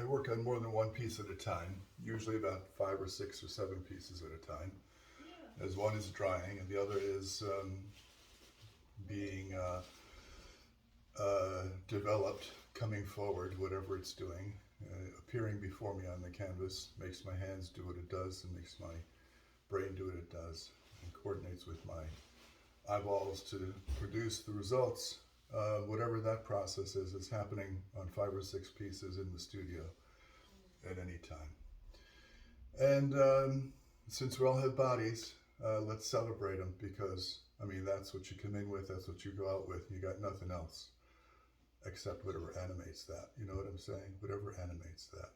I work on more than one piece at a time, usually about 5 or 6 or 7 pieces at a time, Yeah. as one is drying and the other is being developed, coming forward, whatever it's doing, appearing before me on the canvas, makes my hands do what it does and makes my brain do what it does, and coordinates with my eyeballs to produce the results. Whatever that process is happening on 5 or 6 pieces in the studio at any time. And since we all have bodies, let's celebrate them because, I mean, that's what you come in with, that's what you go out with, and you got nothing else except whatever animates that. You know what I'm saying? Whatever animates that.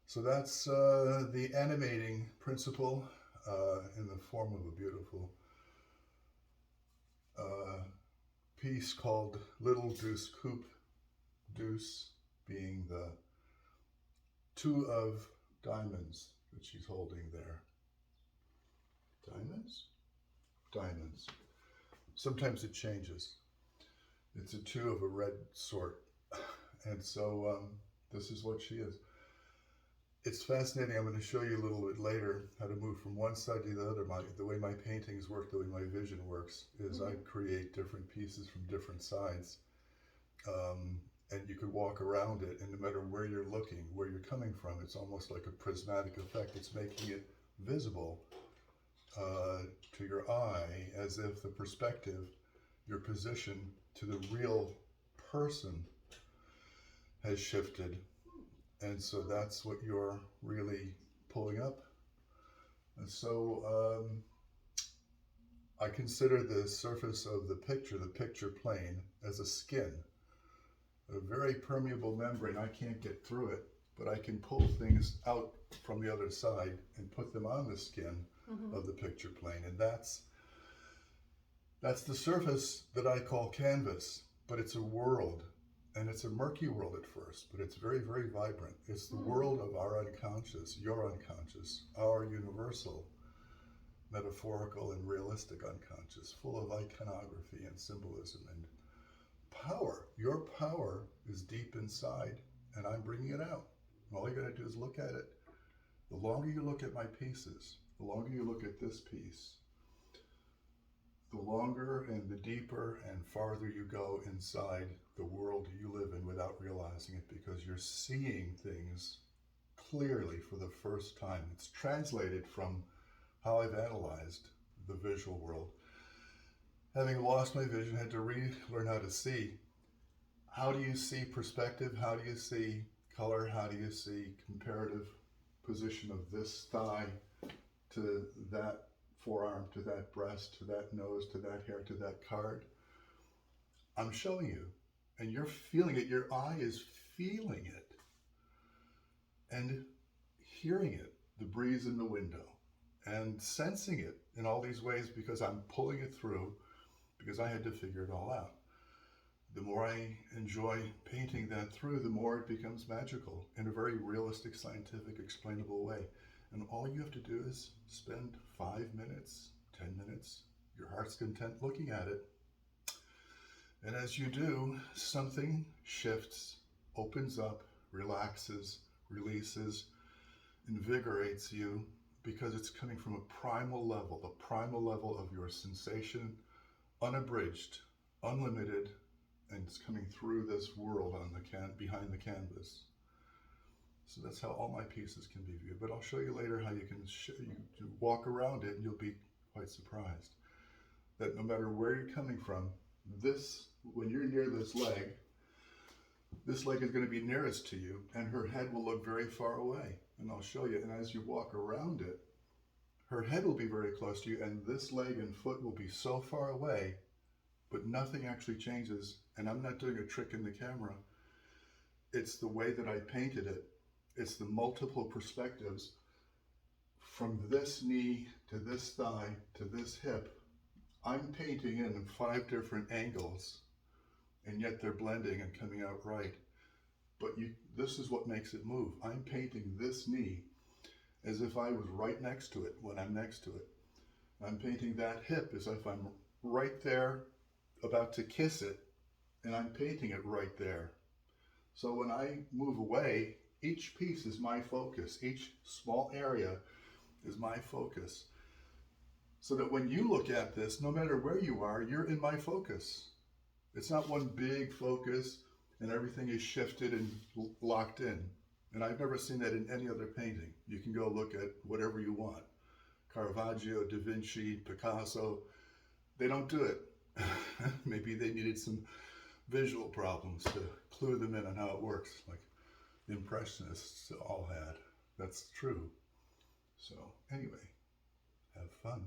So that's the animating principle in the form of a beautiful piece called Little Deuce Coupe, deuce being the two of diamonds that she's holding there. Diamonds? Diamonds. Sometimes it changes. It's a two of a red sort. And so this is what she is. It's fascinating. I'm going to show you a little bit later how to move from one side to the other. The way my paintings work, the way my vision works, is I create different pieces from different sides. And you could walk around it, and no matter where you're looking, where you're coming from, it's almost like a prismatic effect. It's making it visible to your eye, as if the perspective, your position to the real person has shifted. And so that's what you're really pulling up. And so I consider the surface of the picture plane, as a skin, a very permeable membrane. I can't get through it, but I can pull things out from the other side and put them on the skin of the picture plane. And that's the surface that I call canvas, but it's a world. And it's a murky world at first, but it's very, very vibrant. It's the world of our unconscious, your unconscious, our universal, metaphorical and realistic unconscious, full of iconography and symbolism and power. Your power is deep inside, and I'm bringing it out. And all you got to do is look at it. The longer you look at my pieces, the longer you look at this piece, the longer and the deeper and farther you go inside the world you live in without realizing it, because you're seeing things clearly for the first time. It's translated from how I've analyzed the visual world. Having lost my vision, I had to relearn how to see. How do you see perspective? How do you see color? How do you see comparative position of this thigh to that forearm, to that breast, to that nose, to that hair, to that card? I'm showing you, and you're feeling it. Your eye is feeling it and hearing it, the breeze in the window, and sensing it in all these ways, because I'm pulling it through, because I had to figure it all out. The more I enjoy painting that through, the more it becomes magical in a very realistic, scientific, explainable way. And all you have to do is spend 5 minutes, 10 minutes, your heart's content looking at it. And as you do, something shifts, opens up, relaxes, releases, invigorates you, because it's coming from a primal level, the primal level of your sensation, unabridged, unlimited, and it's coming through this world on the behind the canvas. So that's how all my pieces can be viewed. But I'll show you later how you can you walk around it, and you'll be quite surprised that no matter where you're coming from, when you're near this leg is going to be nearest to you, and her head will look very far away. And I'll show you. And as you walk around it, her head will be very close to you, and this leg and foot will be so far away, but nothing actually changes. And I'm not doing a trick in the camera. It's the way that I painted it. It's the multiple perspectives from this knee to this thigh to this hip. I'm painting in 5 different angles, and yet they're blending and coming out right. But this is what makes it move. I'm painting this knee as if I was right next to it when I'm next to it. I'm painting that hip as if I'm right there about to kiss it, and I'm painting it right there. So when I move away, each piece is my focus. Each small area is my focus. So that when you look at this, no matter where you are, you're in my focus. It's not one big focus and everything is shifted and locked in. And I've never seen that in any other painting. You can go look at whatever you want. Caravaggio, Da Vinci, Picasso, they don't do it. Maybe they needed some visual problems to clue them in on how it works, like the Impressionists all had. That's true. So anyway, have fun.